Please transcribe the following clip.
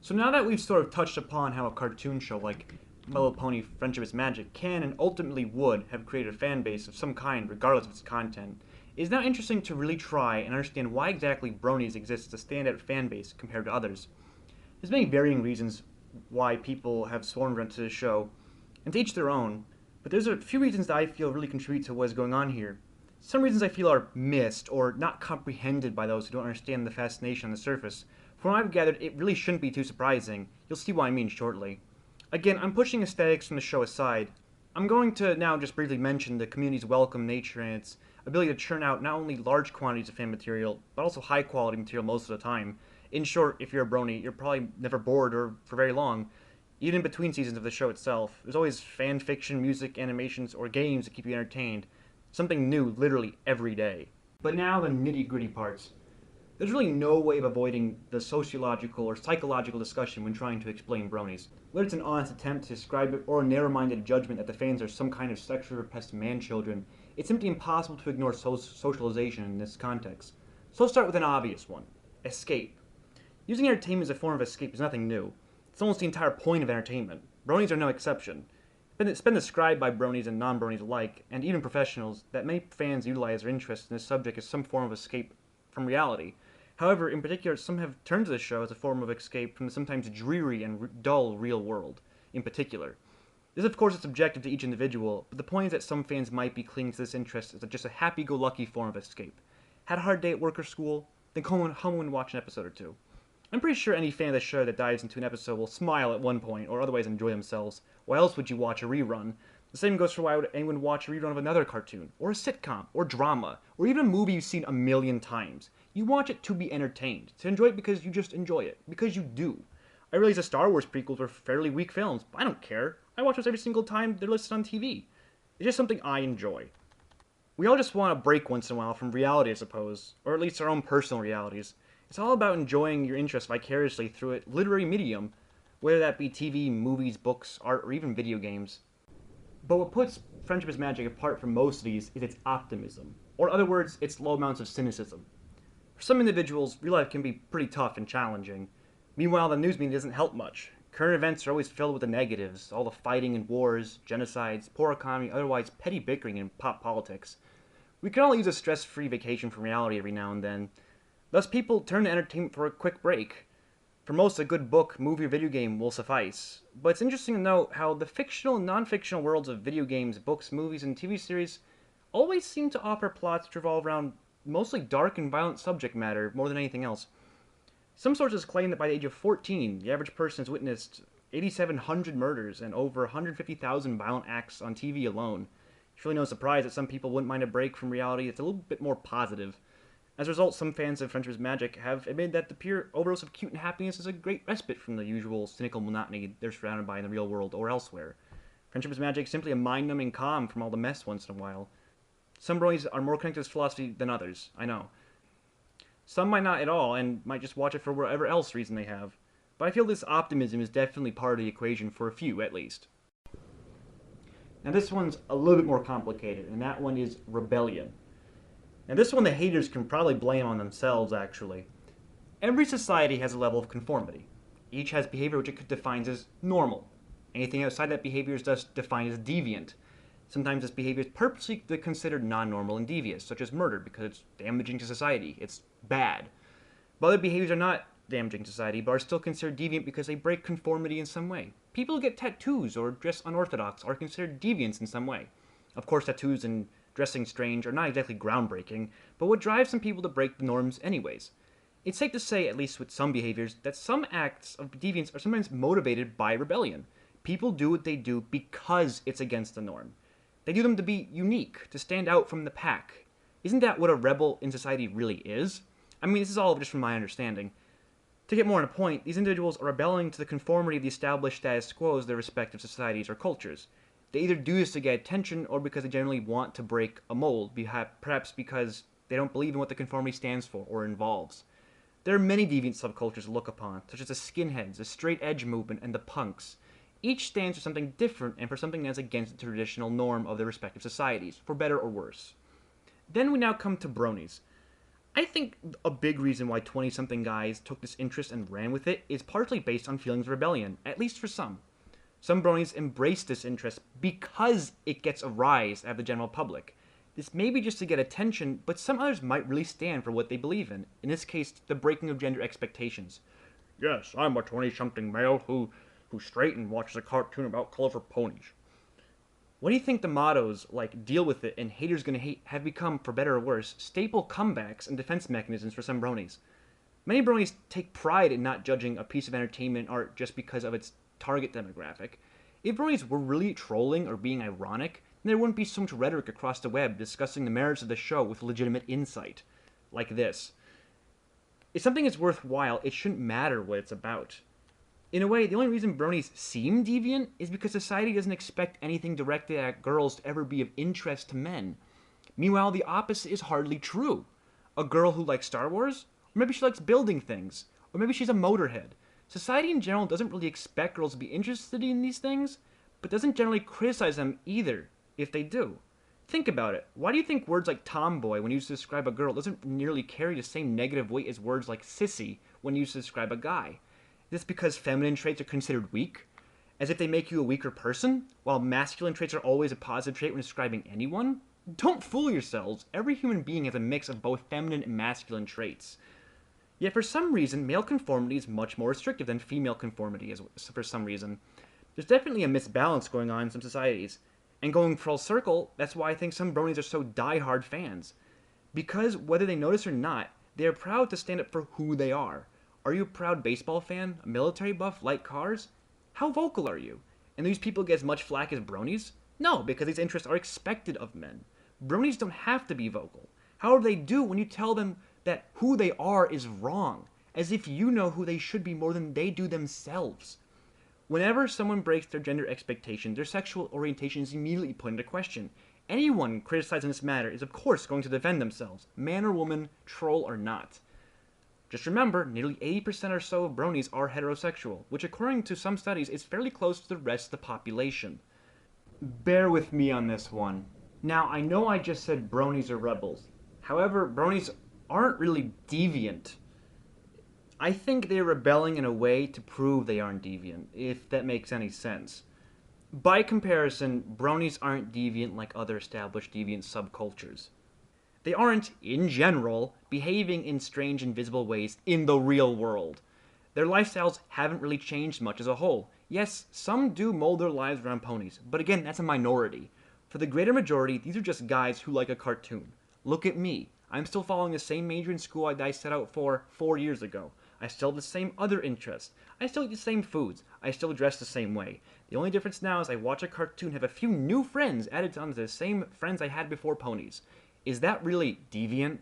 So now that we've sort of touched upon how a cartoon show like My Little Pony Friendship is Magic can and ultimately would have created a fan base of some kind regardless of its content, it is now interesting to really try and understand why exactly Bronies exists as a standout fan base compared to others. There's many varying reasons why people have swarmed onto the show, and to each their own, but there's a few reasons that I feel really contribute to what is going on here. Some reasons I feel are missed or not comprehended by those who don't understand the fascination on the surface. From what I've gathered, it really shouldn't be too surprising. You'll see what I mean shortly. Again, I'm pushing aesthetics from the show aside. I'm going to now just briefly mention the community's welcome nature and its ability to churn out not only large quantities of fan material, but also high quality material most of the time. In short, if you're a brony, you're probably never bored or for very long. Even in between seasons of the show itself, there's always fan fiction, music, animations, or games that keep you entertained. Something new literally every day. But now the nitty-gritty parts. There's really no way of avoiding the sociological or psychological discussion when trying to explain bronies. Whether it's an honest attempt to describe it or a narrow-minded judgment that the fans are some kind of sexually repressed man-children, it's simply impossible to ignore socialization in this context. So let's start with an obvious one. Escape. Using entertainment as a form of escape is nothing new. It's almost the entire point of entertainment. Bronies are no exception. It's been described by bronies and non-bronies alike, and even professionals, that many fans utilize their interest in this subject as some form of escape from reality. However, in particular, some have turned to this show as a form of escape from the sometimes dreary and dull real world, in particular. This, of course, is subjective to each individual, but the point is that some fans might be clinging to this interest as just a happy-go-lucky form of escape. Had a hard day at work or school? Then come home and watch an episode or two. I'm pretty sure any fan of the show that dives into an episode will smile at one point, or otherwise enjoy themselves. Why else would you watch a rerun? The same goes for why would anyone watch a rerun of another cartoon, or a sitcom, or drama, or even a movie you've seen a million times. You watch it to be entertained, to enjoy it because you just enjoy it, because you do. I realize the Star Wars prequels were fairly weak films, but I don't care. I watch those every single time they're listed on TV. It's just something I enjoy. We all just want a break once in a while from reality, I suppose, or at least our own personal realities. It's all about enjoying your interest vicariously through a literary medium, whether that be TV, movies, books, art, or even video games. But what puts Friendship is Magic apart from most of these is its optimism, or in other words, its low amounts of cynicism. For some individuals, real life can be pretty tough and challenging. Meanwhile, the news media doesn't help much. Current events are always filled with the negatives, all the fighting and wars, genocides, poor economy, otherwise petty bickering and pop politics. We can all use a stress-free vacation from reality every now and then. Thus, people turn to entertainment for a quick break. For most, a good book, movie, or video game will suffice. But it's interesting to note how the fictional and non-fictional worlds of video games, books, movies, and TV series always seem to offer plots which revolve around mostly dark and violent subject matter more than anything else. Some sources claim that by the age of 14, the average person has witnessed 8,700 murders and over 150,000 violent acts on TV alone. It's really no surprise that some people wouldn't mind a break from reality that's a little bit more positive. As a result, some fans of Friendship is Magic have admitted that the pure overdose of cute and happiness is a great respite from the usual cynical monotony they're surrounded by in the real world or elsewhere. Friendship is Magic is simply a mind-numbing calm from all the mess once in a while. Some bronies are more connected to this philosophy than others, I know. Some might not at all, and might just watch it for whatever else reason they have. But I feel this optimism is definitely part of the equation for a few, at least. Now this one's a little bit more complicated, and that one is rebellion. Now this one the haters can probably blame on themselves, actually. Every society has a level of conformity. Each has behavior which it defines as normal. Anything outside that behavior is thus defined as deviant. Sometimes this behavior is purposely considered non-normal and devious, such as murder, because it's damaging to society. It's bad. But other behaviors are not damaging to society, but are still considered deviant because they break conformity in some way. People who get tattoos or dress unorthodox are considered deviants in some way. Of course, tattoos and dressing strange are not exactly groundbreaking, but what drives some people to break the norms anyways? It's safe to say, at least with some behaviors, that some acts of deviance are sometimes motivated by rebellion. People do what they do because it's against the norm. They do them to be unique, to stand out from the pack. Isn't that what a rebel in society really is? I mean, this is all just from my understanding. To get more on a point, these individuals are rebelling to the conformity of the established status quo of their respective societies or cultures. They either do this to get attention or because they generally want to break a mold, perhaps because they don't believe in what the conformity stands for or involves. There are many deviant subcultures to look upon, such as the skinheads, the straight edge movement, and the punks. Each stands for something different and for something that's against the traditional norm of their respective societies, for better or worse. Then we now come to bronies. I think a big reason why 20-something guys took this interest and ran with it is partially based on feelings of rebellion, at least for some. Some bronies embrace this interest because it gets a rise out of the general public. This may be just to get attention, but some others might really stand for what they believe in this case, the breaking of gender expectations. Yes, I'm a 20-something male who's straight and watches a cartoon about colorful ponies. What do you think the mottos like deal with it and haters gonna hate have become, for better or worse, staple comebacks and defense mechanisms for some bronies? Many bronies take pride in not judging a piece of entertainment art just because of its target demographic. If bronies were really trolling or being ironic, then there wouldn't be so much rhetoric across the web discussing the merits of the show with legitimate insight. Like this. If something is worthwhile, it shouldn't matter what it's about. In a way, the only reason bronies seem deviant is because society doesn't expect anything directed at girls to ever be of interest to men. Meanwhile, the opposite is hardly true. A girl who likes Star Wars? Or maybe she likes building things. Or maybe she's a motorhead. Society in general doesn't really expect girls to be interested in these things, but doesn't generally criticize them either, if they do. Think about it. Why do you think words like tomboy, when used to describe a girl, doesn't nearly carry the same negative weight as words like sissy, when used to describe a guy? Is this because feminine traits are considered weak? As if they make you a weaker person? While masculine traits are always a positive trait when describing anyone? Don't fool yourselves. Every human being has a mix of both feminine and masculine traits. Yet for some reason, male conformity is much more restrictive than female conformity for some reason. There's definitely a misbalance going on in some societies. And going full circle, that's why I think some bronies are so die-hard fans. Because, whether they notice or not, they are proud to stand up for who they are. Are you a proud baseball fan? A military buff? Like cars? How vocal are you? And do these people get as much flack as bronies? No, because these interests are expected of men. Bronies don't have to be vocal. However, they do when you tell them that who they are is wrong, as if you know who they should be more than they do themselves. Whenever someone breaks their gender expectation, their sexual orientation is immediately put into question. Anyone criticizing this matter is of course going to defend themselves, man or woman, troll or not. Just remember, nearly 80% or so of bronies are heterosexual, which according to some studies is fairly close to the rest of the population. Bear with me on this one. Now, I know I just said bronies are rebels. However, bronies aren't really deviant. I think they're rebelling in a way to prove they aren't deviant, if that makes any sense. By comparison, bronies aren't deviant like other established deviant subcultures. They aren't, in general, behaving in strange invisible ways in the real world. Their lifestyles haven't really changed much as a whole. Yes, some do mold their lives around ponies, but again, that's a minority. For the greater majority, these are just guys who like a cartoon. Look at me. I'm still following the same major in school that I set out for 4 years ago. I still have the same other interests. I still eat the same foods. I still dress the same way. The only difference now is I watch a cartoon, have a few new friends added on to the same friends I had before Ponies. Is that really deviant?